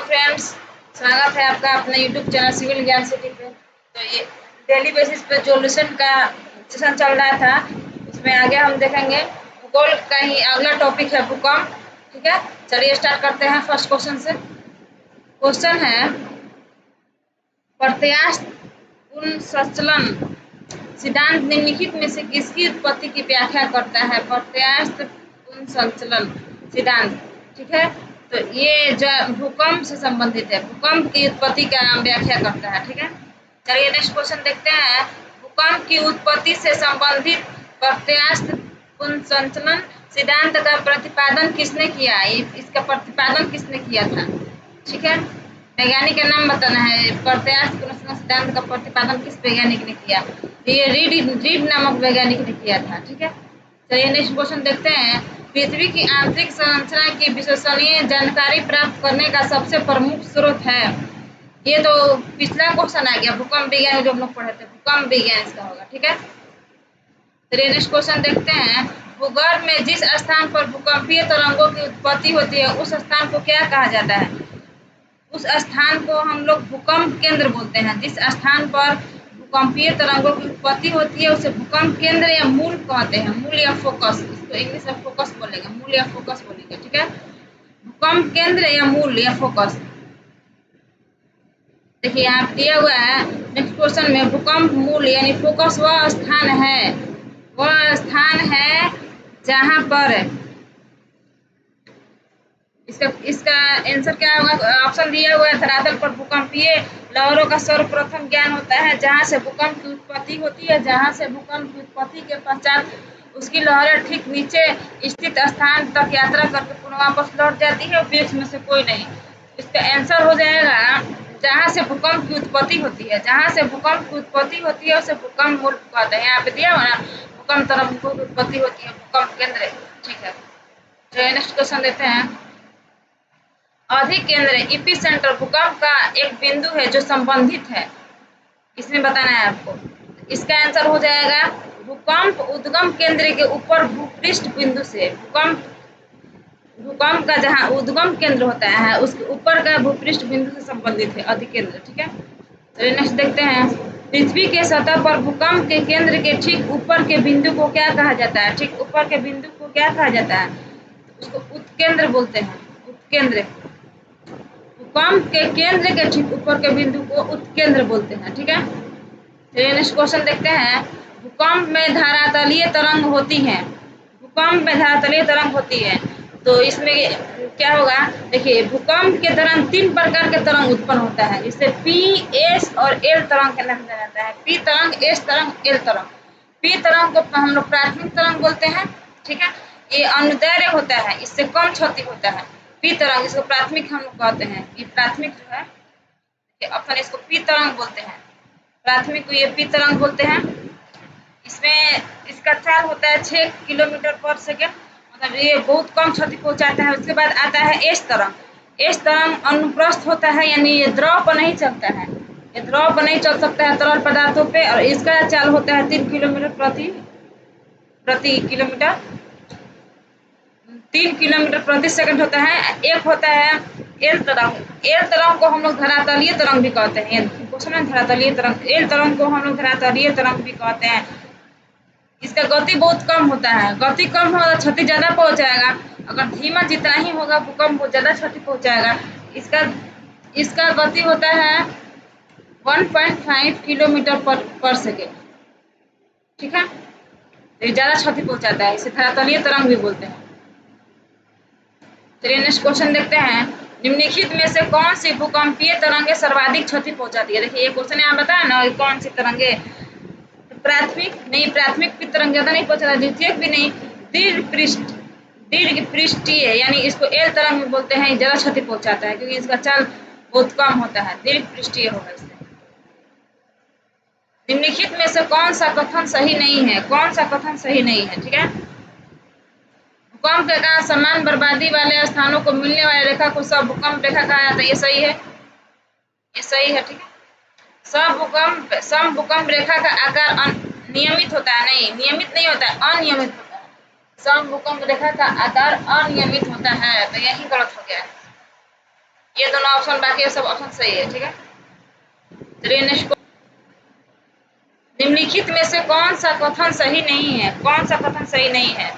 Friends, स्वागत है आपका अपने यूट्यूब चैनल सिविल ज्ञान सिटी पे। तो ये डेली बेसिस पे सॉल्यूशन का सेशन चल रहा था, उसमें आगे हम देखेंगे भूगोल का ही अगला टॉपिक है भूकंप। ठीक है, चलिए स्टार्ट करते हैं फर्स्ट क्वेश्चन से। क्वेश्चन है प्रत्यास्थ पुनर्संचलन सिद्धांत निम्नलिखित में से किसकी उत्पत्ति की व्याख्या करता है? प्रत्यास्थ पुनर्संचलन सिद्धांत। ठीक है, तो ये जो भूकंप से संबंधित है, भूकंप की उत्पत्ति का व्याख्या करता है। ठीक है, चलिए नेक्स्ट क्वेश्चन देखते हैं। भूकंप की उत्पत्ति से संबंधित प्रत्यास्थ पुनर्संचलन सिद्धांत का प्रतिपादन किसने किया? इसका प्रतिपादन किसने किया था? ठीक है, वैज्ञानिक का नाम बताना है। प्रत्यास्थ पुनर्संचलन सिद्धांत का प्रतिपादन किस वैज्ञानिक ने किया? ये रीड नामक वैज्ञानिक ने किया था। ठीक है, चलिए नेक्स्ट क्वेश्चन देखते हैं। पृथ्वी की आंतरिक संरचना की विश्वसनीय जानकारी प्राप्त करने का सबसे प्रमुख स्रोत है। ये तो पिछला क्वेश्चन आ गया, भूकंप विज्ञान जो हम लोग पढ़े थे, भूकंप विज्ञान इसका होगा। ठीक है, चलिए नेक्स्ट क्वेश्चन देखते हैं। भूगर्भ में जिस स्थान पर भूकंपीय तरंगों की उत्पत्ति होती है उस स्थान को क्या कहा जाता है? उस स्थान को हम लोग भूकंप केंद्र बोलते हैं। जिस स्थान पर भूकंपीय तरंगों की उत्पत्ति होती है उसे भूकंप केंद्र या मूल कहते हैं। मूल या फोकस, इसको इंग्लिश में फोकस बोलेंगे, मूल या फोकस बोलेंगे। ठीक है, भूकंप केंद्र या मूल या फोकस। देखिए यहाँ पे दिया हुआ है नेक्स्ट क्वेश्चन में, भूकंप मूल यानी फोकस वह स्थान है जहाँ पर इसका आंसर क्या होगा? ऑप्शन दिया हुआ है, धरातल पर भूकंपीय लहरों का सर्वप्रथम ज्ञान होता है जहां से भूकंप की उत्पत्ति होती है। जहां से भूकंप की उत्पत्ति के पश्चात उसकी लहरें ठीक नीचे स्थित स्थान तक यात्रा करके पुनः वापस लौट जाती है, बीच में से कोई नहीं। इसका आंसर हो जाएगा जहां से भूकंप की उत्पत्ति होती है। जहां से भूकंप की उत्पत्ति होती है उसे भूकंप मूल कहते हैं। यहाँ पे दिया हुआ ना, भूकंप तरंग की उत्पत्ति होती है भूकंप केंद्र। ठीक है, चलिए नेक्स्ट क्वेश्चन देते हैं। अधिकेंद्र एपिसेंटर भूकंप का एक बिंदु है जो संबंधित है, इसमें बताना है आपको। इसका आंसर हो जाएगा भूकंप उद्गम केंद्र के ऊपर भूपृष्ठ बिंदु से। भूकंप का जहां उद्गम केंद्र होता है उसके ऊपर का भूपृष्ठ बिंदु से संबंधित है अधिकेंद्र। ठीक है, चलिए नेक्स्ट देखते हैं। पृथ्वी के सतह पर भूकंप के केंद्र के ठीक ऊपर के बिंदु को क्या कहा जाता है? ठीक ऊपर के बिंदु को क्या कहा जाता है? उसको उत्केंद्र बोलते हैं। उत्केंद्र, भूकंप के केंद्र के ठीक ऊपर के बिंदु को उत्केंद्र बोलते हैं। ठीक है, चलिए नेक्स्ट क्वेश्चन देखते हैं। भूकंप में धरातलीय तरंग होती है। भूकंप में धरातलीय तरंग होती है, तो इसमें क्या होगा? देखिए भूकंप के दौरान 3 प्रकार के तरंग उत्पन्न होता है, जिसे पी, एस और एल तरंग के नाम दिया जाता है। पी तरंग, एस तरंग, एल तरंग। पी तरंग को हम लोग प्राथमिक तरंग बोलते हैं। ठीक है, ये अनुदैर्घ्य होता है, इससे कम क्षति होता है। पी तरंग, इसको प्राथमिक हम लोग कहते हैं। ये प्राथमिक जो है अपन इसको पी तरंग बोलते हैं, प्राथमिक को ये पी तरंग बोलते हैं। इसमें इसका चाल होता है 6 किलोमीटर पर सेकेंड, मतलब ये बहुत कम क्षति पहुंचाता है। उसके बाद आता है एस तरंग। एस तरंग अनुप्रस्थ होता है, यानी ये द्रव पर नहीं चलता है, ये द्रव पर नहीं चल सकता है तरल पदार्थों पे, और इसका चाल होता है 3 किलोमीटर प्रति किलोमीटर, 3 किलोमीटर प्रति सेकंड होता है। एक होता है एल तरंग। एल तरंग को हम लोग धरातलीय तरंग भी कहते हैं। क्वेश्चन है धरातलीय तरंग। एल तरंग को हम लोग धरातलीय तरंग भी कहते हैं। इसका गति बहुत कम होता है, गति कम होगा क्षति ज्यादा पहुंचाएगा। अगर धीमा जितना ही होगा भूकंप बहुत ज्यादा क्षति पहुंचाएगा। इसका गति होता है 1.5 किलोमीटर पर सेकेंड। ठीक है, ये ज्यादा क्षति पहुंचाता है, इसे धरातलीय तरंग भी बोलते हैं। चलिए नेक्स्ट क्वेश्चन देखते हैं। निम्नलिखित में से कौन सी भूकंपीय तरंगे सर्वाधिक क्षति पहुंचाती है? देखिए ये क्वेश्चन यहाँ बताया ना, कौन सी तरंगे? प्राथमिक नहीं, प्राथमिक की तरंग ज्यादा नहीं पहुंचाता, द्वितीयक भी नहीं। दीर्घ पृष्ठीय यानी इसको एल तरंग में बोलते हैं, ज्यादा क्षति पहुंचाता है क्योंकि इसका चाल बहुत कम होता है, दीर्घ पृष्ठीय होगा इससे। निम्नलिखित में से कौन सा कथन सही नहीं है? कौन सा कथन सही नहीं है? ठीक है, भूकंप के कारण समान बर्बादी वाले स्थानों को मिलने वाली रेखा को सब भूकंप रेखा कहा जाता है। ये सही है, ये सही है। ठीक है, सम भूकंप रेखा का आकार नियमित होता है, नहीं नियमित नहीं होता है, अनियमित होता है। सम भूकंप रेखा का आकार अनियमित होता है, तो यही गलत हो गया है। ये दोनों ऑप्शन, बाकी सब ऑप्शन सही है। ठीक है, चलिए नेक्स्ट। निम्नलिखित में से कौन सा कथन सही नहीं है? कौन सा कथन सही नहीं है?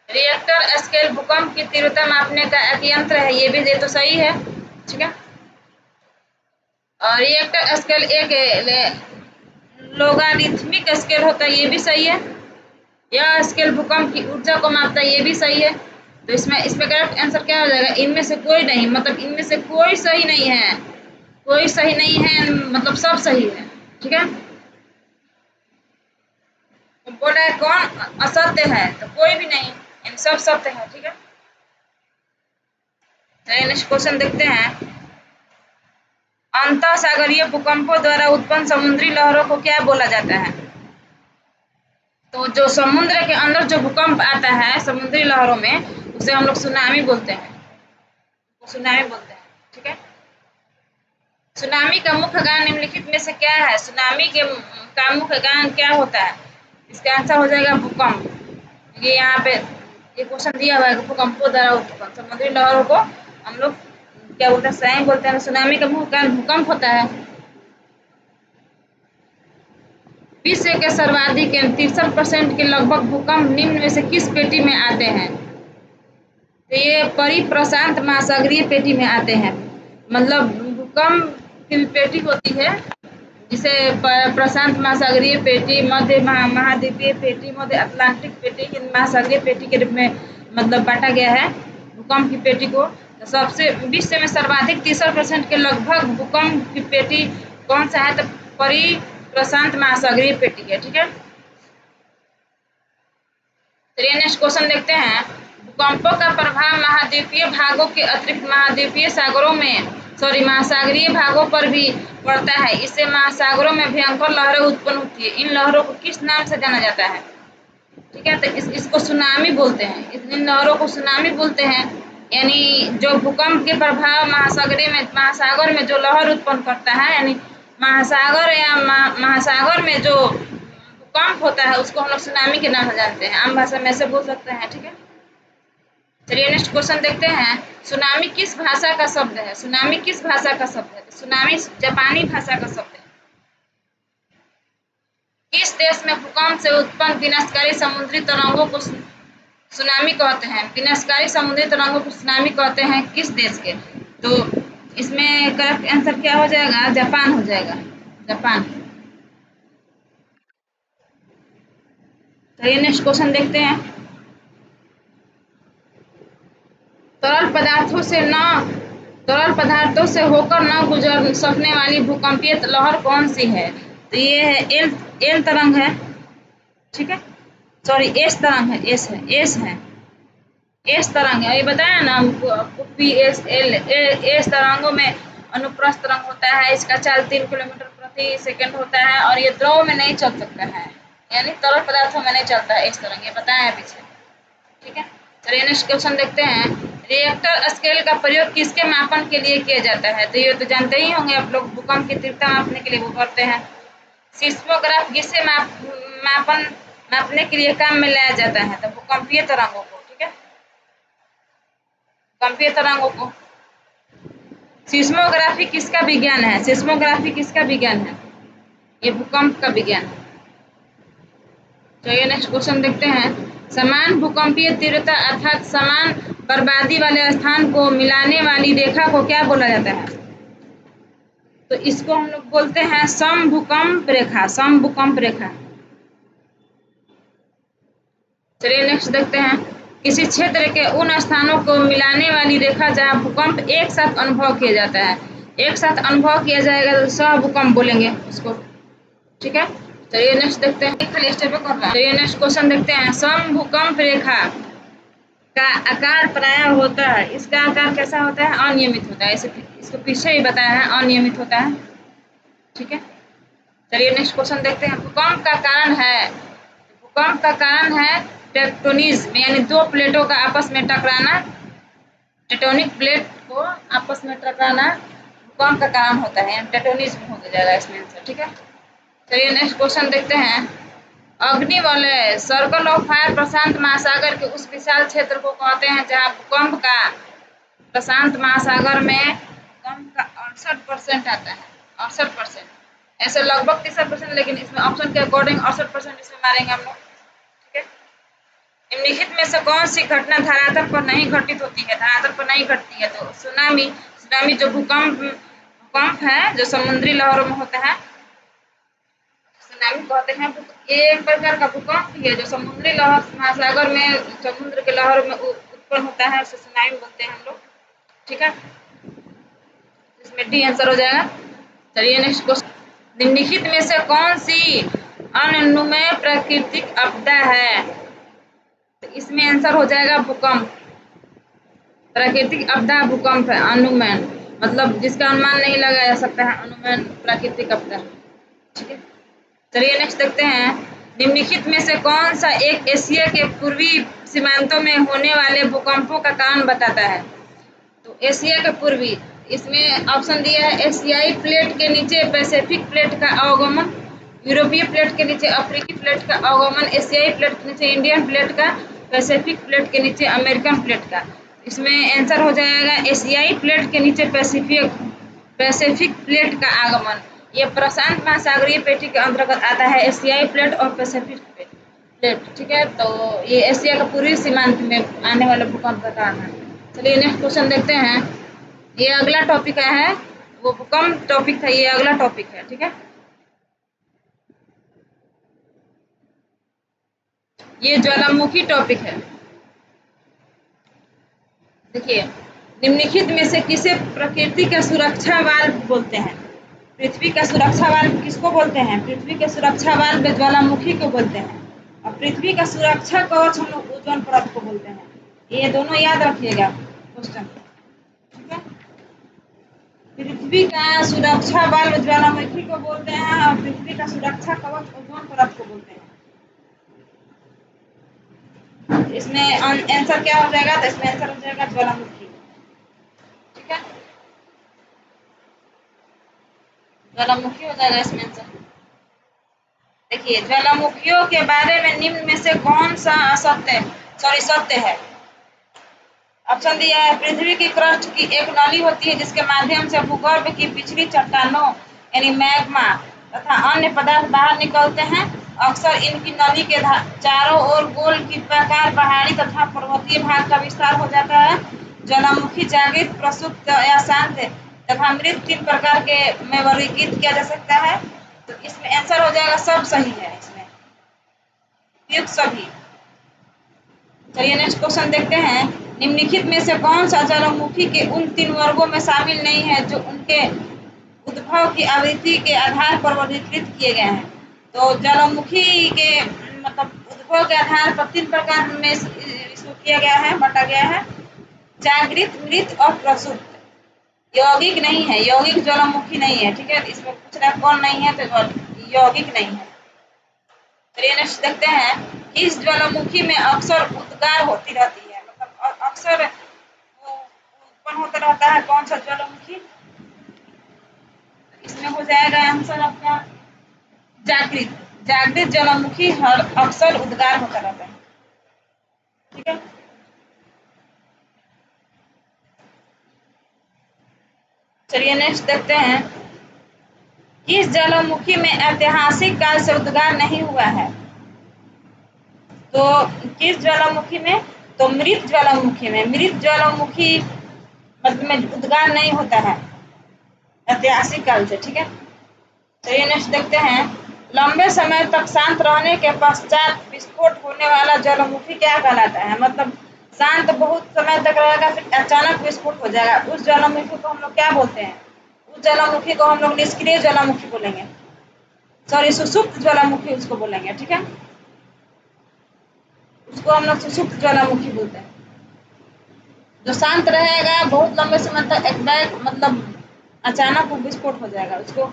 रिएक्टर स्केल भूकंप की तीव्रता मापने का एक यंत्र है, ये तो सही है। ठीक है, और रिएक्टर स्केल एक लोगारिथमिक स्केल होता है, ये भी सही है। यह स्केल भूकंप की ऊर्जा को मापता है, ये भी सही है। तो इसमें करेक्ट आंसर क्या हो जाएगा? इनमें से कोई नहीं, मतलब इनमें से कोई सही नहीं है। कोई सही नहीं है मतलब सब सही है। ठीक है, तो बोल रहा है कौन असत्य है, तो कोई भी नहीं, इन सब सत्य है। ठीक है, चलिए नेक्स्ट क्वेश्चन देखते हैं। अंतः सागरीय भूकंपों द्वारा उत्पन्न समुद्री लहरों को क्या बोला जाता है? तो जो समुद्र के अंदर जो भूकंप आता है समुद्री लहरों में, उसे हम लोग सुनामी बोलते हैं। सुनामी बोलते हैं। ठीक है, सुनामी का मुख्य कारण निम्नलिखित में से क्या है? सुनामी के का मुख्य कारण क्या होता है? इसका आंसर हो जाएगा भूकंप। ये यहाँ पे ये क्वेश्चन दिया हुआ है, भूकंपों द्वारा उत्पन्न समुद्री लहरों को हम लोग क्या बोलते हैं? सुनामी बोलते हैं। सुनामी का मुख्य कारण भूकंप होता है। विश्व के सर्वाधिक 63% के लगभग भूकंप निम्न में से किस पेटी में आते हैं? तो ये परिप्रशांत महासागरीय पेटी में आते हैं। मतलब भूकंप की पेटी होती है जिसे प्रशांत महासागरीय पेटी, मध्य महाद्वीपीय पेटी, मध्य अटलांटिक पेटी, हिंद महासागरीय पेटी के रूप में मतलब बांटा गया है भूकंप की पेटी को। तो सबसे विश्व में सर्वाधिक 30% के लगभग भूकंप की पेटी कौन सा है? तो प्रशांत महासागरीय पेटी है। ठीक है, चलिए नेक्स्ट क्वेश्चन देखते हैं। भूकंपों का प्रभाव महाद्वीपीय भागों के अतिरिक्त महाद्वीपीय सागरों में महासागरीय भागों पर भी पड़ता है। इससे महासागरों में भयंकर लहरें उत्पन्न होती है। इन लहरों को किस नाम से जाना जाता है? ठीक है, तो इसको सुनामी बोलते हैं। इन लहरों को सुनामी बोलते हैं। यानी जो भूकंप के प्रभाव महासागर में जो लहर उत्पन्न करता है, यानी महासागर या महासागर में जो भूकंप होता है उसको हम लोग सुनामी के नाम से जानते हैं। आम भाषा में ऐसे बोल सकते हैं। ठीक है, चलिए नेक्स्ट क्वेश्चन देखते हैं। सुनामी किस भाषा का शब्द है? सुनामी किस भाषा का शब्द है? तो सुनामी जापानी भाषा का शब्द है। किस देश में भूकंप से उत्पन्न विनाशकारी समुद्री तरंगों को सुनामी कहते हैं? विनाशकारी समुद्री तरंगों को सुनामी कहते हैं किस देश के? तो इसमें करेक्ट आंसर क्या हो जाएगा? जापान हो जाएगा, जापान। चलिए नेक्स्ट क्वेश्चन देखते हैं। तरल पदार्थों से होकर न गुजर सकने वाली भूकंपीय लहर कौन सी है? तो ये है एल तरंग है। ठीक है, सॉरी एस तरंग है, एस तरंग है। ये बताया ना हमको PSL। एस तरंगों में अनुप्रस्थ तरंग होता है, इसका चाल 3 किलोमीटर प्रति सेकंड होता है और ये द्रव में नहीं चल सकता है, यानी तरल पदार्थों में नहीं चलता है इस तरंग, ये बताया है पीछे। ठीक है, चलिए नेक्स्ट क्वेश्चन देखते हैं। रिएक्टर स्केल का प्रयोग किसके मापन के लिए किया जाता है? तो ये तो जानते ही होंगे आप लोग, भूकंप की तीव्रता मापने के लिए वो करते हैं। सिस्मोग्राफ किससे मापने के लिए काम में लाया जाता है? तो भूकंपीय तरंगों को। ठीक है, भूकंपीय तरंगों को। सिस्मोग्राफी किसका विज्ञान है? सिस्मोग्राफी किसका विज्ञान है? ये भूकंप का विज्ञान है। चलिए नेक्स्ट क्वेश्चन देखते हैं। समान भूकंपीय तीव्रता अर्थात समान बर्बादी वाले स्थान को मिलाने वाली रेखा को क्या बोला जाता है? तो इसको हम लोग बोलते हैं समभूकंप रेखा, समभूकंप रेखा। चलिए नेक्स्ट देखते हैं। किसी क्षेत्र के उन स्थानों को मिलाने वाली रेखा जहां भूकंप एक साथ अनुभव किया जाता है, एक साथ अनुभव किया जाएगा तो सहभूकंप बोलेंगे उसको। ठीक है, चलिए नेक्स्ट देखते हैं। खाली स्टेप कर रहा है। चलिए नेक्स्ट क्वेश्चन देखते हैं। समभूकंप रेखा का आकार प्रायः होता है, इसका आकार कैसा होता है? अनियमित होता है। इसको पीछे ही बताया है, अनियमित होता है। ठीक है, चलिए नेक्स्ट क्वेश्चन देखते हैं। भूकंप का कारण है, भूकंप का कारण है टेक्टोनिज्म, यानी दो प्लेटों का आपस में टकराना, टेक्टोनिक प्लेट को आपस में टकराना भूकंप का कारण होता है, टेक्टोनिज्म हो जाएगा इसमें आंसर। ठीक है, चलिए नेक्स्ट क्वेश्चन देखते हैं। अग्निवलय सर्कल ऑफ फायर प्रशांत महासागर के उस विशाल क्षेत्र को कहते हैं जहां भूकंप का प्रशांत महासागर में भूकंप का 68% आता है, 68%। ऐसे लगभग 63%, लेकिन इसमें ऑप्शन के अकॉर्डिंग 68% इसमें मारेंगे हम लोग। ठीक है, निम्नलिखित में से कौन सी घटना धरातल पर नहीं घटित होती है? धरातल पर नहीं घटती है तो सुनामी। सुनामी जो भूकंप है जो समुद्री लहरों में होता है, सुनामी कहते हैं। ये एक प्रकार का भूकंप ही है जो समुद्री लहर महासागर में समुद्र के लहरों में उत्पन्न होता है, उसे सुनामी बोलते हैं हम लोग। ठीक है, इसमें डी आंसर हो जाएगा। चलिए नेक्स्ट क्वेश्चन, निम्नलिखित में से कौन सी अननुमेय प्राकृतिक आपदा है? तो इसमें आंसर हो जाएगा भूकंप। प्राकृतिक आपदा भूकंप है, अनुमेय मतलब जिसका अनुमान नहीं लगाया जा सकता है, अनुमेय प्राकृतिक आपदा। ठीक है, चलिए नेक्स्ट देखते हैं, निम्नलिखित में से कौन सा एक एशिया के पूर्वी सीमांतों में होने वाले भूकंपों का कारण बताता है? तो एशिया के पूर्वी, इसमें ऑप्शन दिया है एशियाई प्लेट के नीचे पैसिफिक प्लेट का अवगमन, यूरोपीय प्लेट के नीचे अफ्रीकी प्लेट का अवगमन, एशियाई प्लेट के नीचे इंडियन प्लेट का, पैसिफिक प्लेट के नीचे अमेरिकन प्लेट का। इसमें आंसर हो जाएगा एशियाई प्लेट के नीचे पैसिफिक प्लेट का आगमन। ये प्रशांत महासागरीय पेटी के अंतर्गत आता है, एशियाई प्लेट और पैसिफिक प्लेट। ठीक है, तो ये एशिया का पूर्वी सीमांत में आने वाले भूकंप का कारण है। चलिए नेक्स्ट क्वेश्चन देखते हैं, ये अगला टॉपिक है, वो भूकंप टॉपिक था, ये अगला टॉपिक है। ठीक है, ये ज्वालामुखी टॉपिक है। देखिए, निम्नलिखित में से किसे प्रकृति का सुरक्षा वाल्व बोलते हैं? पृथ्वी का सुरक्षा वाल्व किसको बोलते हैं? पृथ्वी के सुरक्षा वाल्व ज्वालामुखी को बोलते हैं, और पृथ्वी का सुरक्षा कवच हम लोग ओजोन परत को बोलते हैं। ये दोनों याद रखिएगा क्वेश्चन। ठीक है, पृथ्वी का सुरक्षा वाल्व ज्वालामुखी को बोलते हैं और पृथ्वी का सुरक्षा कवच ओजोन परत को बोलते हैं। इसमें आंसर क्या हो जाएगा? तो इसमें आंसर हो जाएगा ज्वालामुखी। ठीक है, ज्वालामुखी हो जाएगा इसमें आंसर। देखिए, ज्वालामुखियों के बारे में निम्न में से कौन सा सत्य है? ऑप्शन दिया है, पृथ्वी की क्रस्ट की एक नली होती है जिसके माध्यम से भूगर्भ की पिछली चट्टानों यानी मैग्मा तथा अन्य पदार्थ बाहर निकलते हैं। अक्सर इनकी नली के चारों ओर गोल की प्रकार पहाड़ी तथा पर्वतीय भाग का विस्तार हो जाता है। ज्वालामुखी जागृत, प्रसुप्त या शांत तथा मृत 3 प्रकार के में वर्गीकृत किया जा सकता है। तो इसमें आंसर हो जाएगा, सब सही है इसमें, युक्त सभी। चलिए नेक्स्ट क्वेश्चन देखते हैं, निम्नलिखित में से कौन सा ज्वालामुखी के उन 3 वर्गों में शामिल नहीं है जो उनके उद्भव की आवृत्ति के आधार पर वर्गीकृत किए गए हैं? तो ज्वालामुखी के मतलब उद्भव के आधार पर 3 प्रकार में इसको किया गया है, बांटा गया है, जागृत, मृत और प्रसुप्त। यौगिक नहीं है, यौगिक ज्वालामुखी नहीं है। ठीक है, इसमें पूछ रहा है कौन नहीं है, तो यौगिक नहीं है। चलिए नेक्स्ट देखते हैं, इस ज्वालामुखी में अक्सर उद्गार होती रहती है, मतलब अक्सर उत्पन्न होता रहता है। कौन सा ज्वालामुखी? इसमें हो जाएगा आंसर आपका जागृत। जागृत ज्वालामुखी हर अक्सर उद्गार होता रहता है। ठीक है, चलिए नेक्स्ट देखते हैं, किस ज्वालामुखी में ऐतिहासिक काल से उद्गार नहीं हुआ है? तो किस ज्वालामुखी में? तो मृत ज्वालामुखी में। मृत ज्वालामुखी मतलब उद्गार नहीं होता है ऐतिहासिक काल से। ठीक है, चलिए नेक्स्ट देखते हैं, लंबे समय तक शांत रहने के पश्चात विस्फोट होने वाला ज्वालामुखी क्या कहलाता है? मतलब शांत बहुत समय तक रहेगा, फिर अचानक विस्फोट हो जाएगा, उस ज्वालामुखी को हम लोग क्या बोलते हैं? उस ज्वालामुखी को हम लोग निष्क्रिय ज्वालामुखी बोलेंगे, सॉरी सुषुप्त ज्वालामुखी उसको बोलेंगे। ठीक है, उसको हम लोग सुषुप्त ज्वालामुखी बोलते हैं। जो शांत रहेगा बहुत लंबे समय तक, एकदम मतलब अचानक वो विस्फोट हो जाएगा, उसको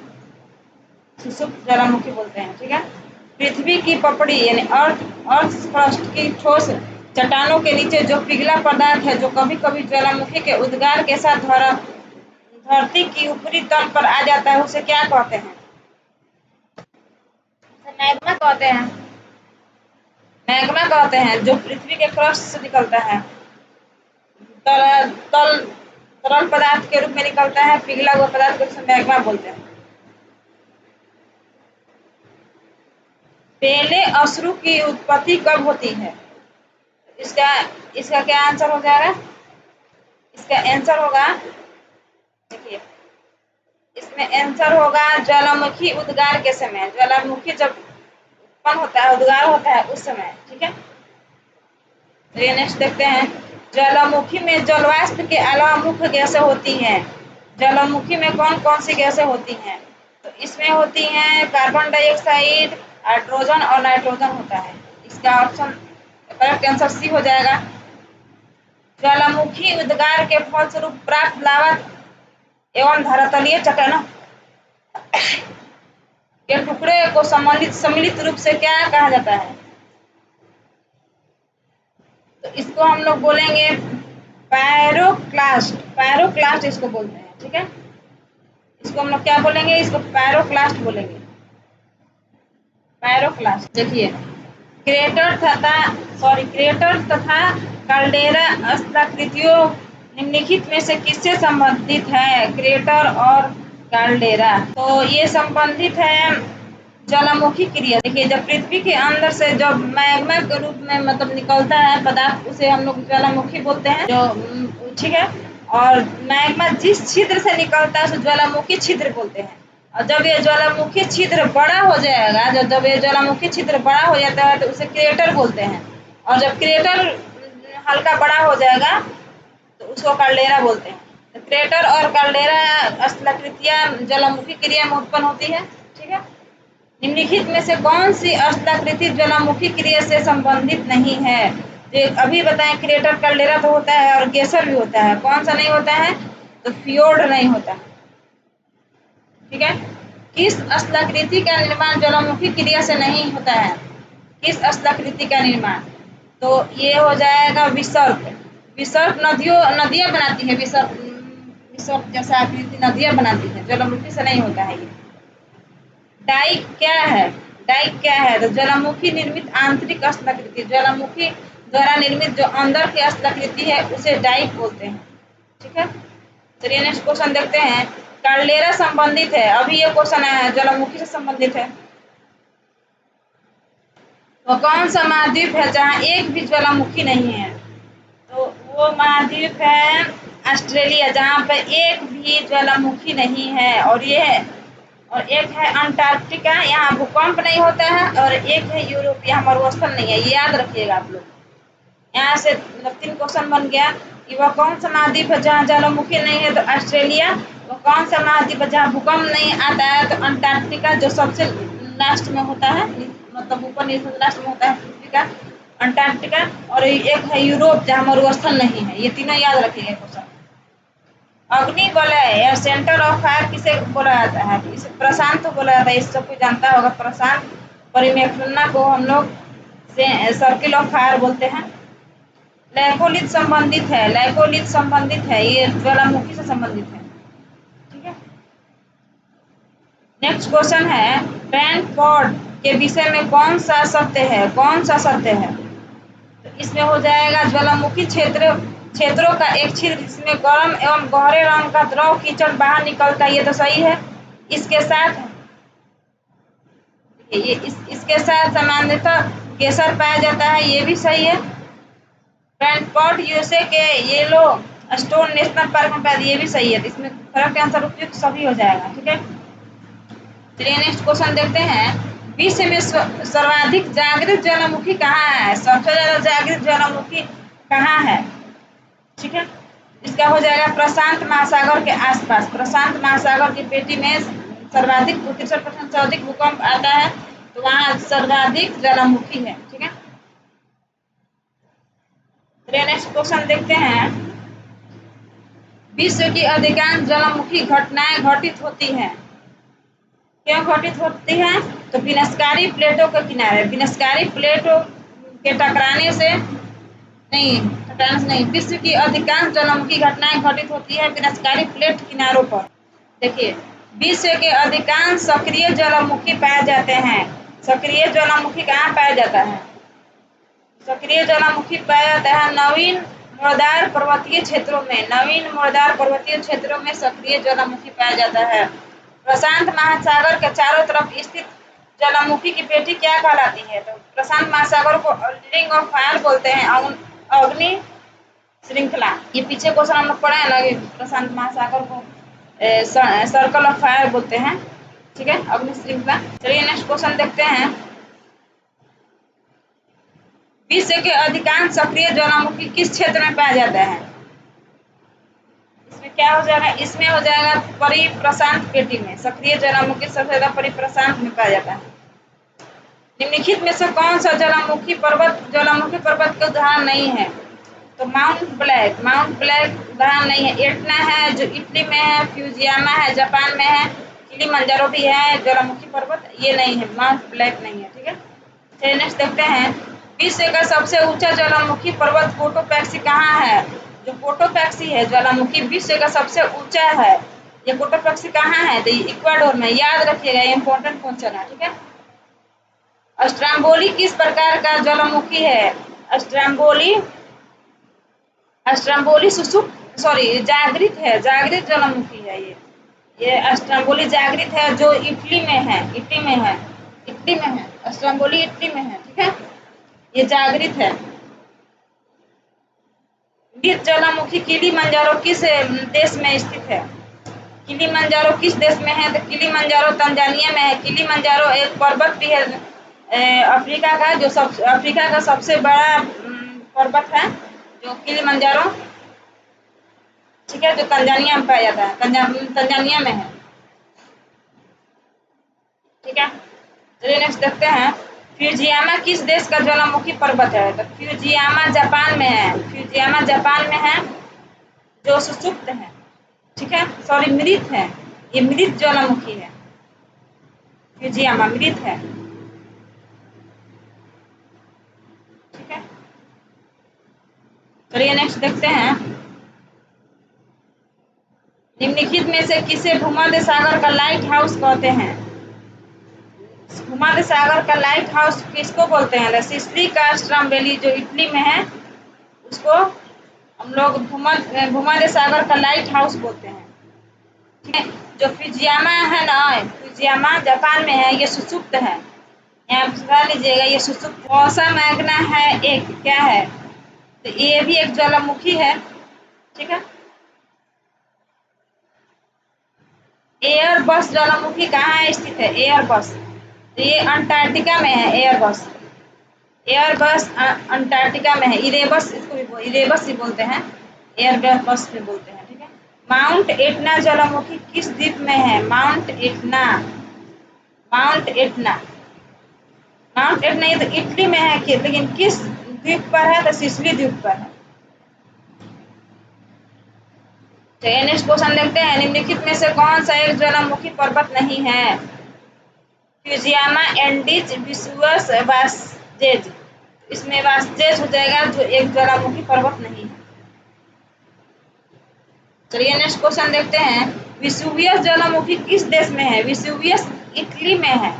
सुषुप्त ज्वालामुखी बोलते हैं। ठीक है, पृथ्वी की पपड़ी यानी अर्थ क्रस्ट की ठोस चट्टानों के नीचे जो पिघला पदार्थ है जो कभी कभी ज्वालामुखी के उद्गार के साथ धरती की ऊपरी तल पर आ जाता है, उसे क्या कहते हैं? मैग्मा कहते हैं। मैग्मा कहते हैं, जो पृथ्वी के क्रस्ट से निकलता है, तल तरल पदार्थ के रूप में निकलता है, पिघला हुआ पदार्थ को उसे मैग्मा बोलते हैं। पहले अश्रु की उत्पत्ति कब होती है? इसका इसका क्या आंसर हो जाएगा? इसका आंसर होगा, देखिए इसमें आंसर होगा ज्वालामुखी उद्गार के समय। ज्वालामुखी जब उत्पन्न होता है, उद्गार होता है उस समय। ठीक है, तो ये नेक्स्ट देखते हैं। ज्वालामुखी में जलवाष्प के अलावा मुख्य गैसें होती हैं। ज्वालामुखी में कौन कौन सी गैसें होती हैं? तो इसमें होती हैं कार्बन डाइऑक्साइड, हाइड्रोजन और नाइट्रोजन होता है। इसका ऑप्शन करेक्ट आंसर सी हो जाएगा। ज्वालामुखी उद्गार के फलस्वरूप प्राप्त लावा एवं धरातलीय चट्टानों के टुकड़े को सम्मिलित रूप से क्या कहा जाता है? तो इसको हम लोग बोलेंगे पायरोक्लास्ट। पायरोक्लास्ट इसको बोलते हैं। ठीक है, इसको हम लोग क्या बोलेंगे? इसको पायरोक्लास्ट बोलेंगे। पायरोक्लास्ट। देखिए क्रेटर तथा कैल्डेरा स्थलाकृतियों निम्नलिखित में से किससे संबंधित है? क्रेटर और कैल्डेरा, तो ये संबंधित है ज्वालामुखी क्रिया। देखिए जब पृथ्वी के अंदर से जब मैग्मा के रूप में मतलब निकलता है पदार्थ, उसे हम लोग ज्वालामुखी बोलते हैं। जो ठीक है, और मैग्मा जिस छिद्र से निकलता है उसे ज्वालामुखी छिद्र बोलते हैं। और जब ये ज्वालामुखी छिद्र बड़ा हो जाएगा, जब ये ज्वालामुखी छिद्र बड़ा हो जाता है तो उसे क्रेटर बोलते हैं। और जब क्रेटर हल्का बड़ा हो जाएगा तो उसको कैल्डेरा बोलते हैं। तो क्रेटर और कैल्डेरा स्थलाकृतियां ज्वालामुखी क्रिया में उत्पन्न होती है। ठीक है, निम्नलिखित में से कौन सी स्थलाकृति ज्वालामुखी क्रिया से संबंधित नहीं है? जो अभी बताएं, क्रेटर कैल्डेरा तो होता है और गेसर भी होता है। कौन सा नहीं होता है? तो फ्योर्ड नहीं होता। ठीक है, किस स्थलाकृति का निर्माण ज्वालामुखी क्रिया से नहीं होता है? किस स्थलाकृति का निर्माण? तो ये हो जाएगा विसर्प। विसर्प नदियां बनाती है। विसर्प जैसा आकृति नदियां बनाती है, ज्वालामुखी से नहीं होता है ये। डाइक क्या है? डाइक क्या है? तो ज्वालामुखी निर्मित आंतरिक स्थलाकृति। ज्वालामुखी द्वारा निर्मित जो अंदर की स्थलाकृति है उसे डाइक बोलते हैं। ठीक है, चलिए नेक्स्ट क्वेश्चन देखते हैं। कैल्डेरा संबंधित है, अभी ये क्वेश्चन है ज्वालामुखी से संबंधित है। वो कौन सा महाद्वीप है जहाँ एक भी ज्वालामुखी नहीं है? तो वो महाद्वीप है ऑस्ट्रेलिया, जहाँ पे एक भी ज्वालामुखी नहीं है। और एक है अंटार्कटिका, यहाँ भूकंप नहीं होता है। और एक है यूरोप, यहाँ मरुस्थल नहीं है। ये याद रखिएगा आप लोग। यहाँ से मतलब 3 क्वेश्चन बन गया कि वह कौन सा महाद्वीप है जहाँ ज्वालामुखी नहीं है? तो ऑस्ट्रेलिया। वो कौन सा महाद्वीप है जहाँ भूकंप नहीं आता है? तो अंटार्कटिका, जो सबसे लास्ट में होता है, मतलब ऊपर नीचे लास्ट में होता है पृथ्वी का, अंटार्कटिका। और एक है यूरोप, जहाँ मरुस्थल नहीं है। ये तीनों याद रखिएगा क्वेश्चन। अग्नि वलय या सेंटर ऑफ फायर किसे बोला जाता है? इसे प्रशांत बोला जाता है। इस सब कोई जानता होगा। प्रशांत परिमेखना को हम लोग सर्किल ऑफ फायर बोलते हैं। लैकोलिथ संबंधित है। लैकोलिथ संबंधित है, ये ज्वालामुखी से संबंधित है। ठीक है, नेक्स्ट क्वेश्चन है ब्रैंडफोर्ड के विषय में कौन सा सत्य है? कौन सा सत्य है? तो इसमें हो जाएगा ज्वालामुखी क्षेत्रों का एक छिद्र जिसमें गर्म एवं गहरे रंग का द्रव कीचड़ बाहर निकलता है। ये तो सही है। इसके साथ इसके साथ सामान्यतः केसर पाया जाता है। ये भी सही है। ब्रैंडफोर्ड यूएसए के येलो स्टोन नेशनल पार्क में पाया, ये भी सही है। तो इसमें करेक्ट आंसर उपयुक्त सभी हो जाएगा। ठीक है, चलिए नेक्स्ट क्वेश्चन देखते हैं। विश्व में सर्वाधिक जागृत ज्वालामुखी कहाँ है? सबसे ज्यादा जागृत ज्वालामुखी कहाँ है? ठीक है, इसका हो जाएगा प्रशांत महासागर के आसपास। प्रशांत महासागर की पेटी में सर्वाधिक 63% से अधिक भूकंप आता है, तो वहाँ सर्वाधिक ज्वालामुखी है। ठीक है, नेक्स्ट क्वेश्चन देखते हैं। विश्व की अधिकांश ज्वालामुखी घटनाएं घटित होती हैं। क्यों घटित होती हैं? तो विनाशकारी प्लेटों के किनारे। विनाशकारी प्लेटों के टकराने से नहीं, विश्व की अधिकांश ज्वालामुखी घटनाएं घटित होती है विनाशकारी प्लेट किनारों पर। देखिए विश्व के अधिकांश सक्रिय ज्वालामुखी पाए जाते हैं। सक्रिय ज्वालामुखी कहाँ पाया जाता है? सक्रिय ज्वालामुखी पाया जाता है नवीन मुर्दार पर्वतीय क्षेत्रों में, नवीन मुर्दार पर्वतीय क्षेत्रों में सक्रिय ज्वालामुखी पाया जाता है। प्रशांत महासागर के चारों तरफ स्थित ज्वालामुखी की पेटी क्या कहलाती है? तो प्रशांत महासागर को रिंग ऑफ फायर बोलते हैं, अग्नि श्रृंखला। ये पीछे क्वेश्चन हम लोग पढ़े हैं ना, प्रशांत महासागर को सर्कल ऑफ फायर बोलते हैं, ठीक है, अग्नि श्रृंखला। चलिए नेक्स्ट क्वेश्चन देखते हैं। विश्व के अधिकांश सक्रिय ज्वालामुखी किस क्षेत्र में पाया जाता है? इसमें क्या हो जाएगा? इसमें हो जाएगा परिप्रशांत पेटी में। सक्रिय ज्वालामुखी सबसे ज्यादा परिप्रशांत में पाया जाता है। निम्नलिखित में से कौन सा ज्वालामुखी पर्वत का उदाहरण नहीं है? तो माउंट ब्लैक उदाहरण नहीं है। एटना है जो इटली में है, फ्यूजियामा है जापान में है, किलिमंजारो भी है ज्वालामुखी पर्वत, ये नहीं है, माउंट ब्लैक नहीं है, ठीक है। चलिए नेक्स्ट देखते हैं। विश्व का सबसे ऊंचा ज्वालामुखी पर्वत कोटोपैक्सी कहाँ है? जो कोटोपैक्सी है ज्वालामुखी विश्व का सबसे ऊंचा है। ये कोटोपैक्सी कहाँ है? तो इक्वाडोर में, याद रखिएगा, ये इंपॉर्टेंट क्वेश्चन है, ठीक है। स्ट्रम्बोली किस प्रकार का ज्वालामुखी है? स्ट्रम्बोली जागृत है, जागृत ज्वालामुखी है ये स्ट्रम्बोली जागृत है जो इटली में है, स्ट्रम्बोली इटली में है, ठीक है, ये जागृत है। मृत ज्वालामुखी किलिमंजारो किस देश में स्थित है? किलिमंजारो किस देश में है? तो किलिमंजारो तंजानिया में है। किलिमंजारो एक पर्वत भी है अफ्रीका का सबसे बड़ा पर्वत है जो किलिमंजारो, ठीक है, जो तंजानिया में पाया जाता है, तंजानिया में है, ठीक है। चलिए नेक्स्ट देखते हैं। फ्यूजियामा किस देश का ज्वालामुखी पर्वत है? तो फ्यूजियामा जापान में है, जो सुषुप्त है, ठीक है, सॉरी मृत है, ये मृत ज्वालामुखी है, फ्यूजियामा मृत है, ठीक है। चलिए नेक्स्ट देखते हैं। निम्नलिखित में से किसे भूमध्य सागर का लाइट हाउस कहते हैं? भूमध्य सागर का लाइट हाउस किसको बोलते हैं? सिसिली का स्ट्रम्बोली जो इटली में है उसको हम लोग भूमध्य सागर का लाइट हाउस बोलते हैं, ठीक है। जो फ्यूजियामा है ना, फ्यूजियामा जापान में है, ये सुषुप्त है, यहाँ बता लीजिएगा, ये सुषुप्त। ओसा मैग्ना है एक, क्या है? तो ये भी एक ज्वालामुखी है, ठीक है। एयरबस ज्वालामुखी कहाँ स्थित है? एयरबस, तो ये अंटार्कटिका में है, एयरबस अंटार्कटिका में है। इरेबस, इसको इरेबस ही बोलते हैं, एयरबस भी बोलते हैं, ठीक है। माउंट एटना ज्वालामुखी किस द्वीप में है? माउंट एटना ये तो इटली में है, लेकिन किस द्वीप पर है? तो सिसिली द्वीप पर है। चलिए नेक्स्ट क्वेश्चन देखते हैं। निम्नलिखित में से कौन सा एक ज्वालामुखी पर्वत नहीं है? Fujiyama, Andes, Vesuvius, Vosges. इसमें वासजेज हो जाएगा जो एक ज्वालामुखी पर्वत नहीं है। चलिए नेक्स्ट क्वेश्चन देखते हैं। विसुवियस ज्वालामुखी किस देश में है? विसुवियस इटली में है।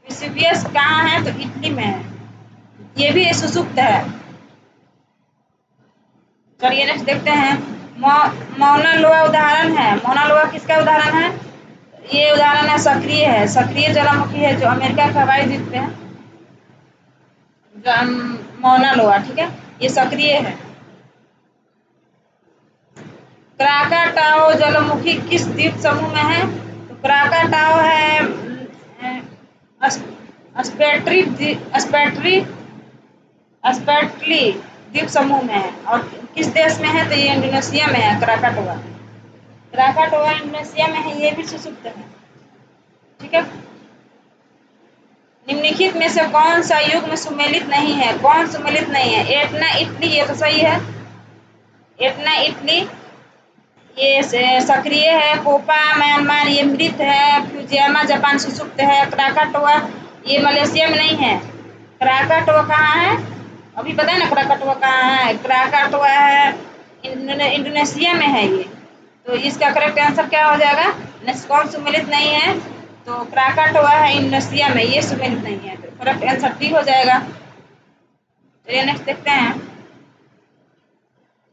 विसुवियस कहाँ है? तो इटली में है, ये भी सुषुप्त है। चलिए नेक्स्ट देखते हैं। मौना लोआ उदाहरण है। मौना लोआ किसका उदाहरण है? ये उदाहरण है, सक्रिय ज्वालामुखी है जो अमेरिका के हवाई द्वीप पे है, मौना लोआ, ठीक है, ये सक्रिय है। क्राकाटाओ ज्वालामुखी किस द्वीप समूह में है? तो क्राकाटाओ है स्पेट्ली द्वीप समूह में है, और किस देश में है? तो ये इंडोनेशिया में है। क्राकाटोआ इंडोनेशिया में है, ये भी सुषुप्त है, ठीक है। निम्नलिखित में से कौन सा युग्म सुमेलित नहीं है? कौन सुमेलित नहीं है? एटना इटली, ये तो सही है, एटना इटली ये सक्रिय है। कोपा म्यांमार ये मृत है। फ्यूजियामा जापान सुषुप्त है। क्राकाटोआ ये मलेशिया में नहीं है। क्राकाटोआ कहाँ है? अभी पता है ना क्राकाटोआ कहाँ है? क्राकाटोआ है इंडोनेशिया में है ये, तो इसका करेक्ट आंसर क्या हो जाएगा? कौन सुमेलित नहीं है? तो क्राकाटोआ है इंडोनेशिया में, ये सुमेलित नहीं है, तो करेक्ट आंसर डी हो जाएगा। चलिए नेक्स्ट देखते हैं।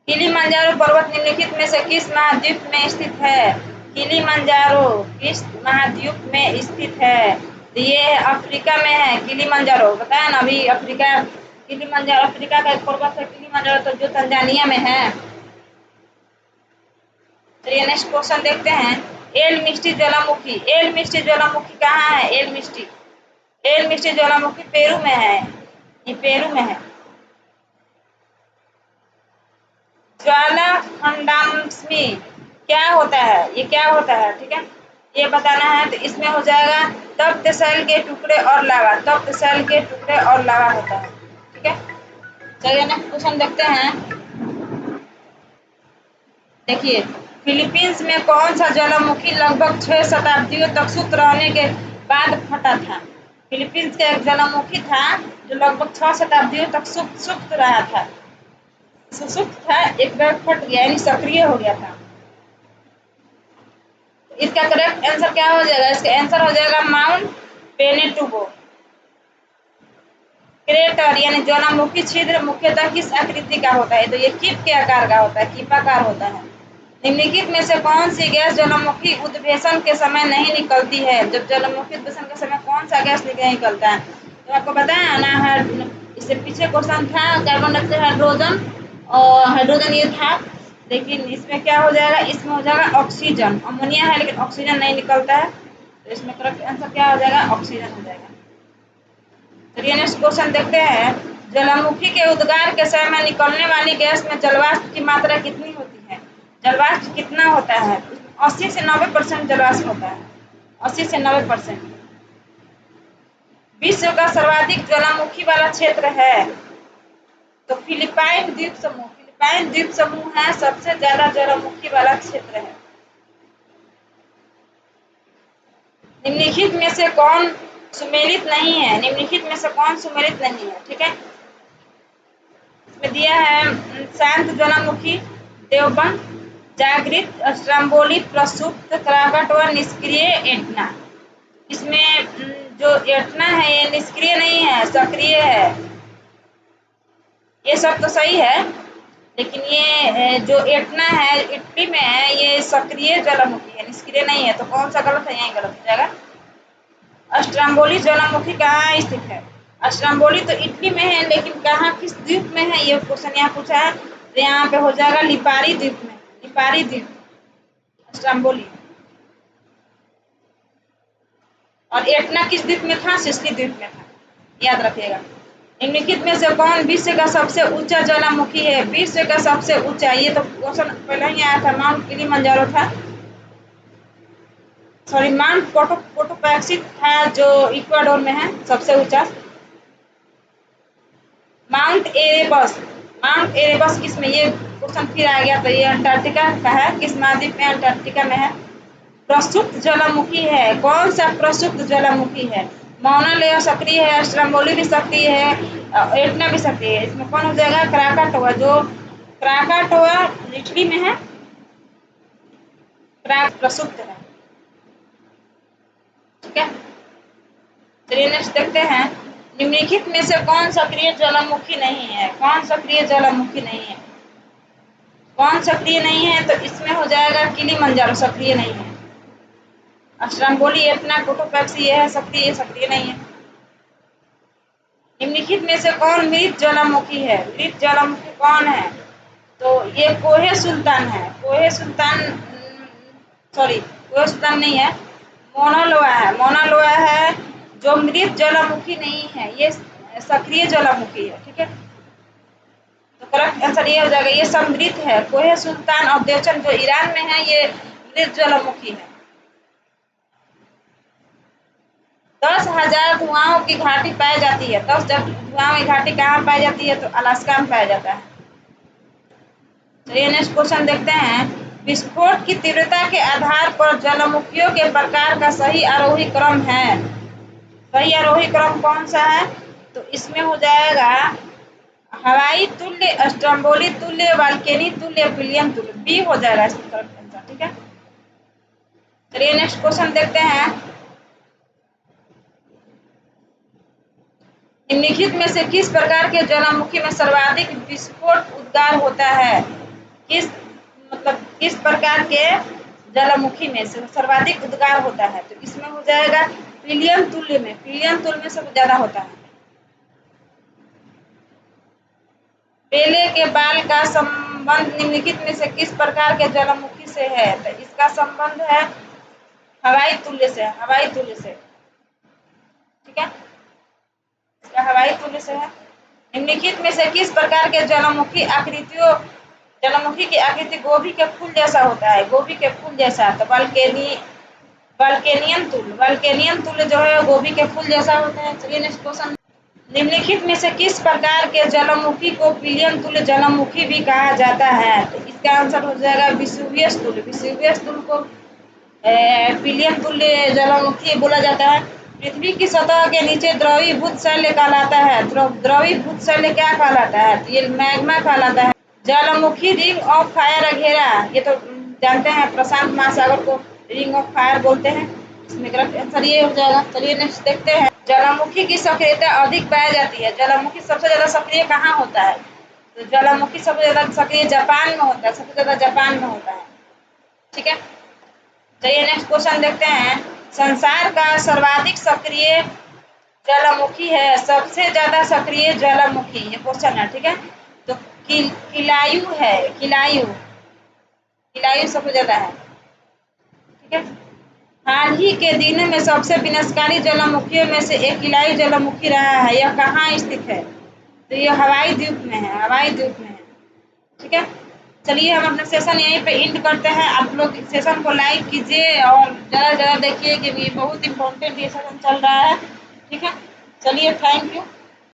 किलिमंजारो पर्वत निम्नलिखित में से किस महाद्वीप में स्थित है? किलिमंजारो किस महाद्वीप में स्थित है? तो ये अफ्रीका में है। किलिमंजारो बताया ना अभी, अफ्रीका किलिमंजारो अफ्रीका का एक पर्वत है किलिमंजारो, तो जो तंजानिया में है। चलिए नेक्स्ट क्वेश्चन देखते हैं। एल मिस्टी ज्वालामुखी, एल मिस्टी ज्वालामुखी कहाँ है? एल मिस्टी ज्वालामुखी पेरू में है, ये पेरू में है। ज्वाला खंडांशमी क्या होता है? ये क्या होता है? ठीक है, ये बताना है। तो इसमें हो जाएगा तप्त शैल के टुकड़े और लावा, तप्त शैल के टुकड़े और लावा होता है। ठीक है, चलिए नेक्स्ट क्वेश्चन देखते हैं। देखिए, फिलीपींस में कौन सा ज्वालामुखी लगभग 6 शताब्दियों तक सुप्त रहने के बाद फटा था? फिलीपींस का एक ज्वालामुखी था जो लगभग 6 शताब्दियों तक सुप्त रहा था, सुसुप्त था, एक बार फट गया यानी सक्रिय हो गया था। इसका करेक्ट आंसर क्या हो जाएगा? इसका आंसर हो जाएगा माउंट पेनेटुबो। क्रेटर यानी ज्वालामुखी छिद्र मुख्यतः किस आकृति का होता है? तो ये कीप के आकार का होता है, कीपाकार होता है। निम्नलिखित में से कौन सी गैस ज्वालामुखी उद्भेसन के समय नहीं निकलती है? जब ज्वालामुखी उद्भेसन के समय कौन सा गैस नहीं निकलता है? तो आपको बताया ना, इससे पीछे क्वेश्चन था कार्बन डाइऑक्साइड हाइड्रोजन, और हाइड्रोजन ये था, लेकिन इसमें क्या हो जाएगा? इसमें हो जाएगा ऑक्सीजन। अमोनिया है लेकिन ऑक्सीजन नहीं निकलता है, तो इसमें करेक्ट आंसर क्या हो जाएगा? ऑक्सीजन हो जाएगा। चलिए नेक्स्ट क्वेश्चन देखते हैं। ज्वालामुखी के उद्गार के समय में निकलने वाली गैस में जलवाष्प की मात्रा कितनी होती है? जलवाष्प कितना होता है? 80 से 90% जलवाष्प होता है, 80 से 90%। विश्व का सर्वाधिक ज्वालामुखी वाला क्षेत्र है? तो फिलिपाइन द्वीप समूह, फिलिपाइन द्वीप समूह है सबसे ज्यादा ज्वालामुखी वाला क्षेत्र है। निम्नलिखित में से कौन सुमेलित नहीं है? निम्नलिखित में से कौन सुमेलित नहीं है? ठीक है, इसमें दिया है शांत ज्वालामुखी, देवबंद, जागृत, स्ट्रम्बोली, प्रसुप्त, कराकट व निष्क्रिय एटना। इसमें जो एटना है ये निष्क्रिय नहीं है, सक्रिय है। ये सब तो सही है, लेकिन ये जो एटना है इटली में है, ये सक्रिय ज्वालामुखी है, निष्क्रिय नहीं है। तो कौन सा गलत है? यही गलत हो जाएगा। स्ट्रम्बोली ज्वालामुखी कहाँ स्थित है? स्ट्रम्बोली तो इटली में है, लेकिन कहाँ किस द्वीप में है ये क्वेश्चन यहाँ पूछा है, तो यहाँ पे हो जाएगा लिपारी द्वीप में, लिपारी द्वीप स्ट्रम्बोली। और एटना किस द्वीप में था? सिसिली द्वीप में था, याद रखिएगा। निम्नलिखित में से कौन विश्व का सबसे ऊंचा ज्वालामुखी है? विश्व का सबसे ऊंचा, ये तो क्वेश्चन पहले ही आया था, माउंट किलिमंजारो था, सॉरी माउंट कोटोपैक्सी था जो इक्वाडोर में है सबसे ऊंचा। माउंट एरेबस, माउंट एरेबस किसमें? ये क्वेश्चन फिर आ गया, तो ये अंटार्कटिका का है। किस महाद्वीप में? अंटार्कटिका में है। प्रसुप्त ज्वालामुखी है, कौन सा प्रसुप्त ज्वालामुखी है? मौना लेयर सक्रिय है, स्ट्रम्बोली भी सक्रिय है, एटना भी सक्रिय है। इसमें कौन हो जाएगा? क्राकाटोआ, जो क्राकाटोआ इटली में है, प्रसुप्त है। ठीक है, चलिए नेक्स्ट देखते हैं। निम्नलिखित में से कौन सक्रिय ज्वालामुखी नहीं है? कौन सक्रिय ज्वालामुखी नहीं है? कौन सक्रिय नहीं है? तो इसमें हो जाएगा किलिमंजारो सक्रिय नहीं है। स्ट्रम्बोली, एटना, कोटोपैक्सी ये है सक्रिय, सक्रिय नहीं है। निम्नलिखित में से कौन मृत ज्वालामुखी है? मृत ज्वालामुखी कौन है? तो ये कोहे सुल्तान है, कोहे सुल्तान, सॉरी कोहे सुल्तान नहीं है, मोना लोआ है, मोना लोआ है जो मृत ज्वालामुखी नहीं है, ये सक्रिय ज्वालामुखी है। ठीक है, तो करेक्ट आंसर ये हो जाएगा, ये सब मृत है। कोहे सुल्तान और देवचंद जो ईरान में है ये मृत ज्वालामुखी है। 10,000 धुआओं की घाटी पाई जाती है। 10 धुआओं की घाटी कहाँ पाई जाती है? तो अलास्का में पाया जाता है। चलिए नेक्स्ट क्वेश्चन देखते हैं। विस्फोट की तीव्रता के आधार पर ज्वालामुखियों के प्रकार का सही आरोही क्रम है? सही आरोही क्रम कौन सा है? तो इसमें हो जाएगा हवाई तुल्य, स्ट्रम्बोली तुल्य, वाल्केनी तुल्य, विलियम तुल्य, बी हो जाएगा इसमें करेक्ट आंसर। ठीक है, चलिए नेक्स्ट क्वेश्चन देखते हैं। निम्नलिखित में से किस प्रकार के ज्वालामुखी में सर्वाधिक विस्फोट उद्गार होता है? किस मतलब किस प्रकार के ज्वालामुखी में से सर्वाधिक उद्गार होता है? तो इसमें हो जाएगा पीलियन तुल्य में, पीलियन तुल्य में सबसे ज्यादा होता है। बेले के बाल का संबंध निम्नलिखित में से किस प्रकार के ज्वालामुखी से है? तो इसका संबंध है हवाई तुल्य से, हवाई तुल्य से, ठीक है, इसका हवाई तुल्य से है। निम्नलिखित में से किस प्रकार के ज्वालामुखी की आकृति गोभी के फूल जैसा होता है? गोभी के फूल जैसा, तो वल्केनियन तुल्य, वल्केनियन तुल्य जो है गोभी के फूल जैसा होता है। चलिए नेक्स्ट क्वेश्चन। निम्नलिखित में से किस प्रकार के ज्वालामुखी को पीलियन तुल्य ज्वालामुखी भी कहा जाता है? तो इसका आंसर हो जाएगा विसुवियस तुल्य, विसुवियस तुल्य को पीलियन तुल्य ज्वालामुखी बोला जाता है। पृथ्वी की सतह के नीचे द्रवीभूत शैल कहलाता है, द्रवीभूत शैल क्या कहलाता है? तो ये मैग्मा कहलाता है। ज्वालामुखी रिंग ऑफ फायर घेरा, ये तो जानते हैं प्रशांत महासागर को रिंग ऑफ फायर बोलते हैं, इसमें गलत आंसर ये हो जाएगा। चलिए नेक्स्ट देखते हैं। ज्वालामुखी की सक्रियता अधिक पाई जाती है, ज्वालामुखी सबसे ज्यादा सक्रिय कहाँ होता है? तो ज्वालामुखी सबसे ज्यादा सक्रिय जापान में होता है, सबसे ज्यादा जापान में होता है, ठीक है। चलिए नेक्स्ट क्वेश्चन देखते हैं। संसार का सर्वाधिक सक्रिय ज्वालामुखी है, सबसे ज्यादा सक्रिय ज्वालामुखी, ये क्वेश्चन है, ठीक है। तो किलायु है, किलायु, किलायु सबसे ज्यादा है, ठीक है। हाल ही के दिनों में सबसे विनाशकारी ज्वालामुखियों में से एक किलायु ज्वालामुखी रहा है, यह कहाँ स्थित है? तो ये हवाई द्वीप में है, हवाई द्वीप में है, ठीक है। चलिए हम अपना सेशन यहीं पे एंड करते हैं। आप लोग सेशन को लाइक कीजिए और ज़्यादा से ज़्यादा देखिए कि ये बहुत इम्पोर्टेंट ये सेशन चल रहा है, ठीक है। चलिए थैंक यू।